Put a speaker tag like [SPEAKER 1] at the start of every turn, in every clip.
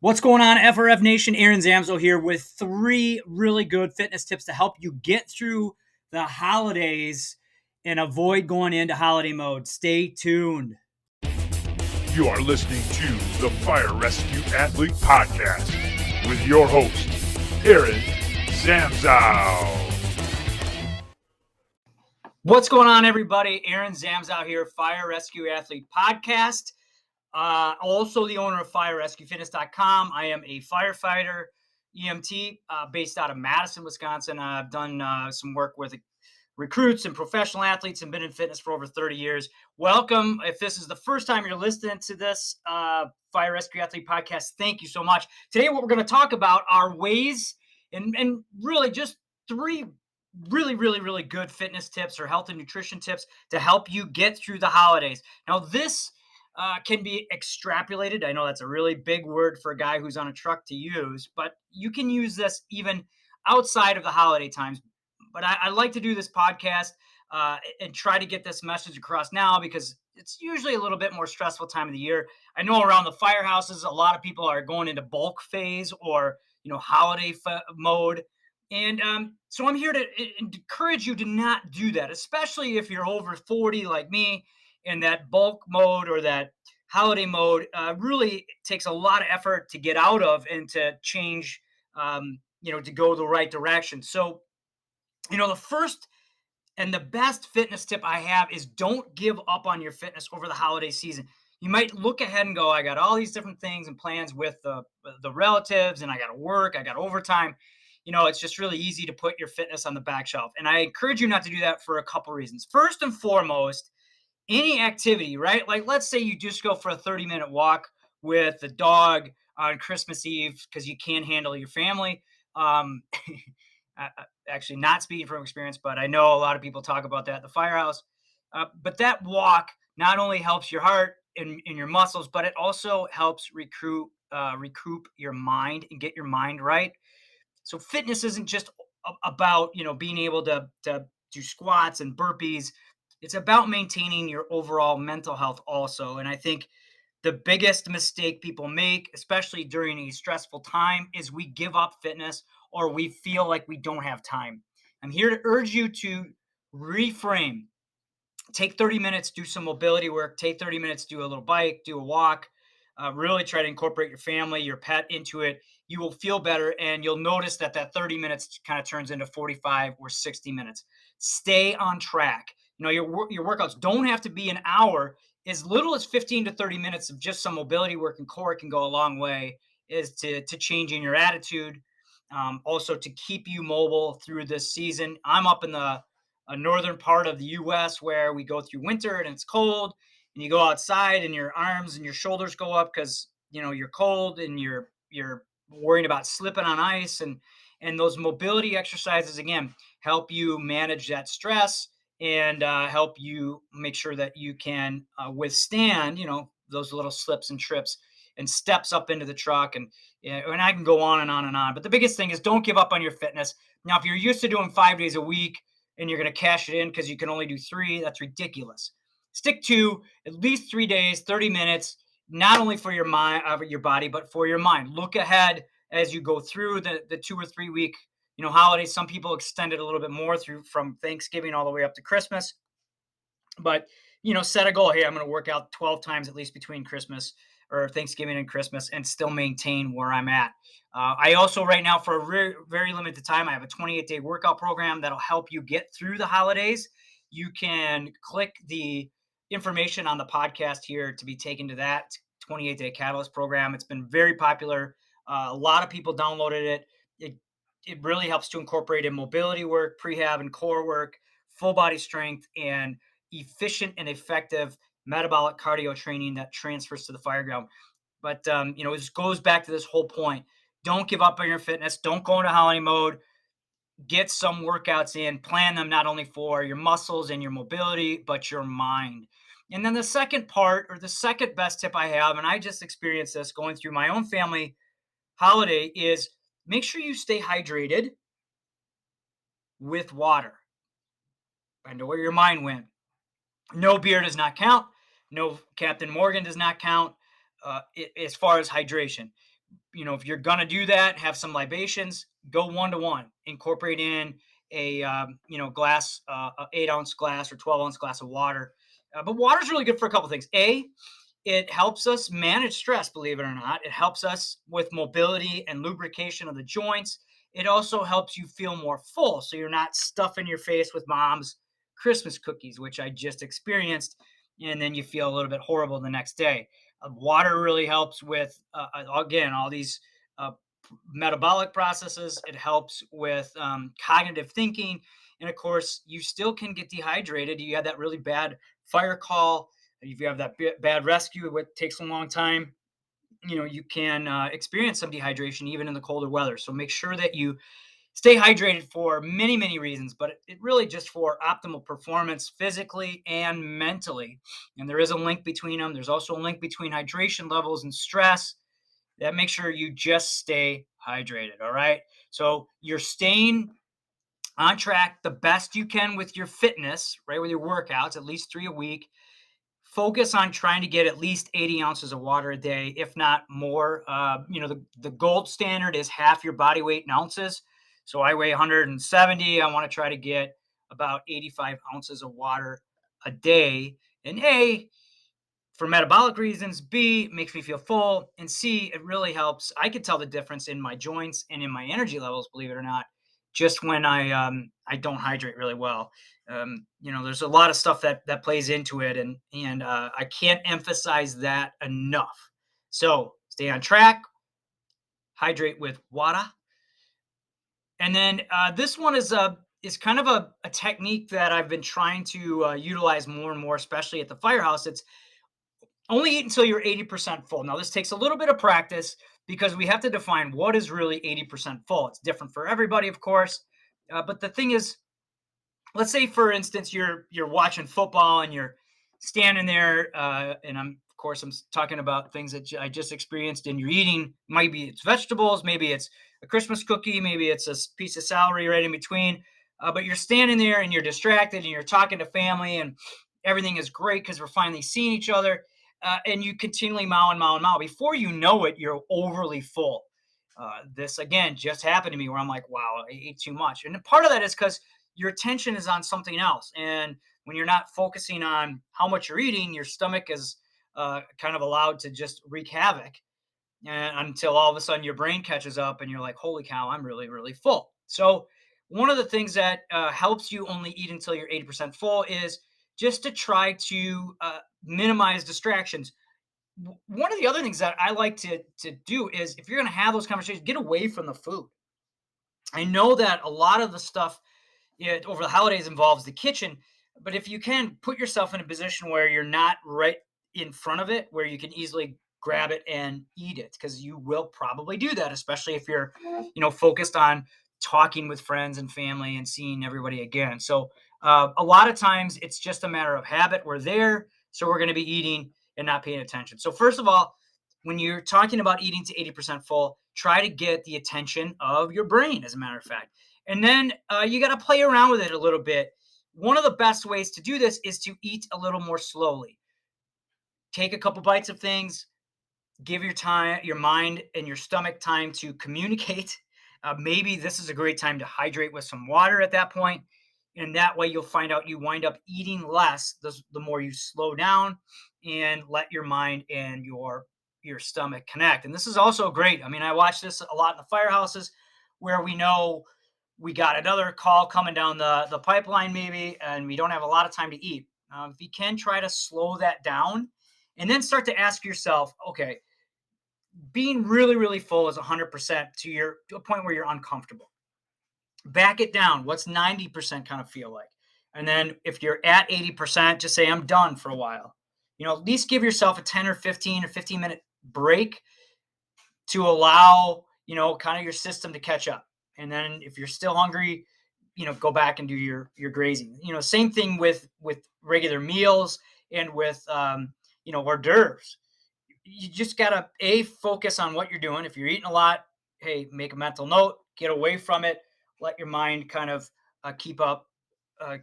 [SPEAKER 1] What's going on, FRF Nation? Aaron Zamzo here with 3 really good fitness tips to help you get through the holidays and avoid going into holiday mode. Stay tuned.
[SPEAKER 2] You are listening to the Fire Rescue Athlete Podcast with your host, Aaron Zamzow.
[SPEAKER 1] What's going on, everybody? Aaron Zamzow here, Fire Rescue Athlete Podcast. Also the owner of FireRescueFitness.com. I am a firefighter, EMT, based out of Madison, Wisconsin. I've done some work with recruits and professional athletes and been in fitness for over 30 years. Welcome. If this is the first time you're listening to this Fire Rescue Athlete Podcast, thank you so much. Today, what we're going to talk about are ways and really just 3 really good fitness tips or health and nutrition tips to help you get through the holidays. Now, this can be extrapolated. I know that's a really big word for a guy who's on a truck to use, but you can use this even outside of the holiday times. But I like to do this podcast and try to get this message across now because it's usually a little bit more stressful time of the year. I know around the firehouses, a lot of people are going into bulk phase or, holiday mode. And so I'm here to encourage you to not do that, especially if you're over 40 like me. And that bulk mode or that holiday mode really takes a lot of effort to get out of and to change, to go the right direction. So, the first and the best fitness tip I have is don't give up on your fitness over the holiday season. You might look ahead and go, I got all these different things and plans with the relatives, and I got to work, I got overtime. It's just really easy to put your fitness on the back shelf. And I encourage you not to do that for a couple reasons. First and foremost, any activity, right? Like, let's say you just go for a 30-minute walk with the dog on Christmas Eve because you can't handle your family. Actually, not speaking from experience, but I know a lot of people talk about that at the firehouse. But that walk not only helps your heart and your muscles, but it also helps recoup your mind and get your mind right. So fitness isn't just about, being able to do squats and burpees. It's about maintaining your overall mental health also. And I think the biggest mistake people make, especially during a stressful time, is we give up fitness or we feel like we don't have time. I'm here to urge you to reframe. Take 30 minutes, do some mobility work. Take 30 minutes, do a little bike, do a walk. Really try to incorporate your family, your pet into it. You will feel better, and you'll notice that 30 minutes kind of turns into 45 or 60 minutes. Stay on track. Your workouts don't have to be an hour. As little as 15 to 30 minutes of just some mobility work and core can go a long way is to changing your attitude. Also to keep you mobile through this season. I'm up in the northern part of the U.S. where we go through winter and it's cold, and you go outside and your arms and your shoulders go up because you're cold and you're worrying about slipping on ice, and those mobility exercises again help you manage that stress and help you make sure that you can withstand those little slips and trips and steps up into the truck, and I can go on and on and on. But the biggest thing is don't give up on your fitness. Now, if you're used to doing 5 days a week and you're going to cash it in because you can only do 3, that's ridiculous. Stick to at least 3 days, 30 minutes, not only for your mind, your body, but for your mind. Look ahead as you go through the 2 or 3 week, holidays. Some people extend it a little bit more through from Thanksgiving all the way up to Christmas. But, set a goal. Hey, I'm going to work out 12 times at least between Christmas or Thanksgiving and Christmas and still maintain where I'm at. I also right now, for a very, very limited time, I have a 28-day workout program that'll help you get through the holidays. You can click the information on the podcast here to be taken to that 28-day Catalyst program. It's been very popular. A lot of people downloaded it. It really helps to incorporate in mobility work, prehab and core work, full body strength, and efficient and effective metabolic cardio training that transfers to the fireground. But, it goes back to this whole point. Don't give up on your fitness. Don't go into holiday mode. Get some workouts in. Plan them not only for your muscles and your mobility, but your mind. And then the second part, or the second best tip I have, and I just experienced this going through my own family holiday, is make sure you stay hydrated with water. I know where your mind went. No beer does not count. No Captain Morgan does not count as far as hydration. if you're gonna do that, have some libations, go 1 to 1. Incorporate in a glass, 8-ounce glass or 12-ounce glass of water. But water is really good for a couple things. It helps us manage stress, believe it or not. It helps us with mobility and lubrication of the joints. It also helps you feel more full, so you're not stuffing your face with mom's Christmas cookies, which I just experienced, and then you feel a little bit horrible the next day. Water really helps with, again, all these uh, metabolic processes. It helps with cognitive thinking. And of course, you still can get dehydrated. You had that really bad fire call. If you have that bad rescue, it takes a long time. You can experience some dehydration even in the colder weather. So make sure that you stay hydrated for many, many reasons, but it really just for optimal performance physically and mentally. And there is a link between them. There's also a link between hydration levels and stress. That makes sure you just stay hydrated. All right. So you're staying on track the best you can with your fitness, right? With your workouts, at least 3 a week. Focus on trying to get at least 80 ounces of water a day, if not more. The gold standard is half your body weight in ounces. So I weigh 170. I want to try to get about 85 ounces of water a day. And for metabolic reasons. B, makes me feel full. And C, it really helps. I could tell the difference in my joints and in my energy levels, believe it or not, just when I don't hydrate really well. There's a lot of stuff that plays into it, and I can't emphasize that enough. So stay on track, hydrate with water, and then this one is kind of a technique that I've been trying to utilize more and more, especially at the firehouse. It's only eat until you're 80% full. Now, this takes a little bit of practice because we have to define what is really 80% full. It's different for everybody, of course. But the thing is, let's say, for instance, you're watching football and you're standing there, and I'm talking about things that I just experienced, and you're eating. Maybe it's vegetables, maybe it's a Christmas cookie, maybe it's a piece of celery right in between. But you're standing there and you're distracted and you're talking to family and everything is great because we're finally seeing each other. And you continually mow and mow and mow. Before you know it, you're overly full. This again just happened to me where I'm like, wow, I ate too much. And part of that is because your attention is on something else. And when you're not focusing on how much you're eating, your stomach is kind of allowed to just wreak havoc until all of a sudden your brain catches up and you're like, holy cow, I'm really, really full. So, one of the things that helps you only eat until you're 80% full is just to try to minimize distractions. One of the other things that I like to do is if you're going to have those conversations, get away from the food. I know that a lot of the stuff over the holidays involves the kitchen, but if you can put yourself in a position where you're not right in front of it, where you can easily grab it and eat it, because you will probably do that, especially if you're, focused on talking with friends and family and seeing everybody again. So a lot of times it's just a matter of habit. We're there, so we're going to be eating and not paying attention. So first of all, when you're talking about eating to 80% full, try to get the attention of your brain, as a matter of fact. And then you got to play around with it a little bit. One of the best ways to do this is to eat a little more slowly. Take a couple bites of things, give your mind and your stomach time to communicate. Maybe this is a great time to hydrate with some water at that point. And that way you'll find out you wind up eating less the more you slow down and let your mind and your stomach connect. And this is also great. I mean, I watch this a lot in the firehouses where we know we got another call coming down the pipeline maybe, and we don't have a lot of time to eat. If you can try to slow that down and then start to ask yourself, okay, being really, really full is 100% to a point where you're uncomfortable. Back it down. What's 90% kind of feel like? And then if you're at 80%, just say, I'm done for a while. At least give yourself a 10 or 15 minute break to allow, kind of your system to catch up. And then if you're still hungry, go back and do your grazing. Same thing with regular meals and with, hors d'oeuvres. You just gotta focus on what you're doing. If you're eating a lot, hey, make a mental note, get away from it, let your mind kind of keep up,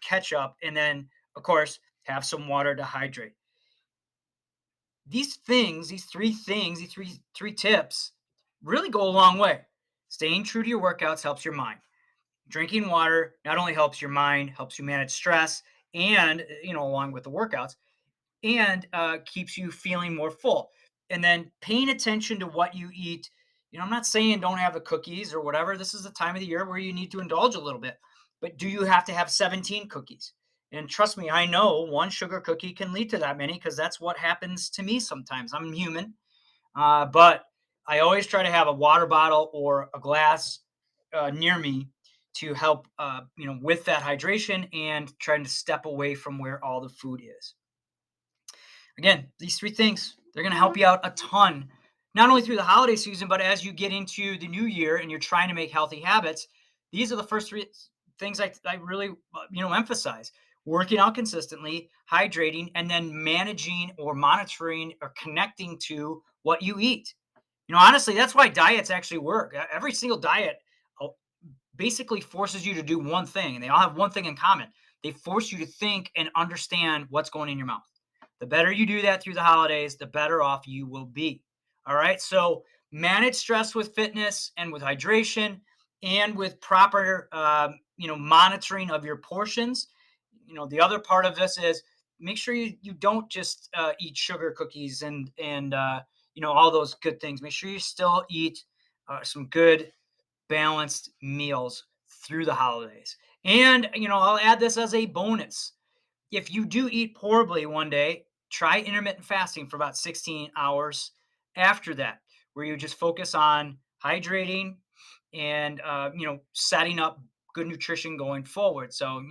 [SPEAKER 1] catch up, and then of course have some water to hydrate. These three tips really go a long way. Staying true to your workouts helps your mind. Drinking water not only helps your mind, helps you manage stress, and along with the workouts, and keeps you feeling more full. And then paying attention to what you eat. I'm not saying don't have the cookies or whatever. This is the time of the year where you need to indulge a little bit. But do you have to have 17 cookies? And trust me, I know one sugar cookie can lead to that many because that's what happens to me sometimes. I'm human. But I always try to have a water bottle or a glass near me to help, with that hydration and trying to step away from where all the food is. Again, these three things, they're going to help you out a ton, not only through the holiday season, but as you get into the new year and you're trying to make healthy habits. These are the first three things I really, emphasize: working out consistently, hydrating, and then managing or monitoring or connecting to what you eat. Honestly, that's why diets actually work. Every single diet basically forces you to do one thing, and they all have one thing in common. They force you to think and understand what's going in your mouth. The better you do that through the holidays, the better off you will be. All right. So manage stress with fitness and with hydration and with proper, monitoring of your portions. The other part of this is make sure you don't just eat sugar cookies and all those good things. Make sure you still eat some good balanced meals through the holidays. And, I'll add this as a bonus. If you do eat horribly one day, try intermittent fasting for about 16 hours after that, where you just focus on hydrating and, setting up good nutrition going forward. So,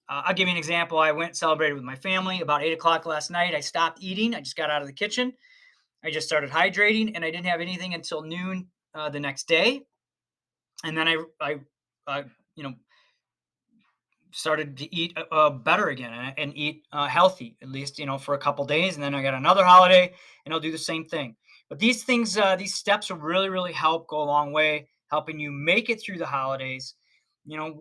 [SPEAKER 1] I'll give you an example. I went and celebrated with my family about 8 o'clock last night. I stopped eating. I just got out of the kitchen. I just started hydrating, and I didn't have anything until noon the next day. And then I started to eat better again and eat healthy, at least, for a couple days. And then I got another holiday and I'll do the same thing. But these things, these steps will really, really help go a long way, helping you make it through the holidays.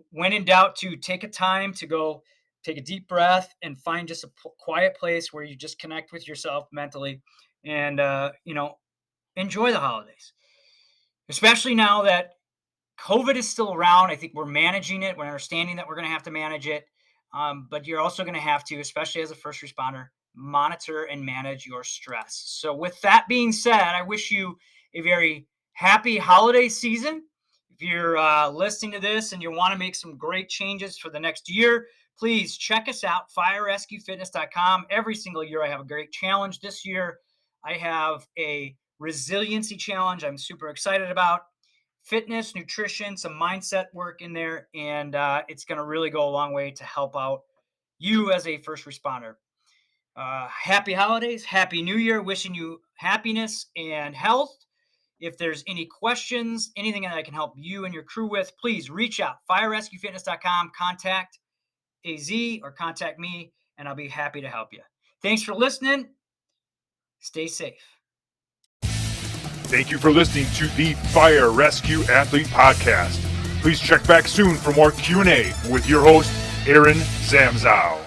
[SPEAKER 1] When in doubt, to take a time to go take a deep breath and find just a quiet place where you just connect with yourself mentally and, enjoy the holidays, especially now that COVID is still around. I think we're managing it. We're understanding that we're going to have to manage it. But you're also going to have to, especially as a first responder, monitor and manage your stress. So with that being said, I wish you a very happy holiday season. If you're listening to this and you want to make some great changes for the next year, please check us out, firerescuefitness.com. Every single year I have a great challenge. This year I have a resiliency challenge I'm super excited about. Fitness, nutrition, some mindset work in there, and it's going to really go a long way to help out you as a first responder. Happy holidays, happy new year, wishing you happiness and health. If there's any questions, anything that I can help you and your crew with, please reach out, firerescuefitness.com, contact AZ or contact me, and I'll be happy to help you. Thanks for listening. Stay safe.
[SPEAKER 2] Thank you for listening to the Fire Rescue Athlete Podcast. Please check back soon for more Q&A with your host, Aaron Zamzow.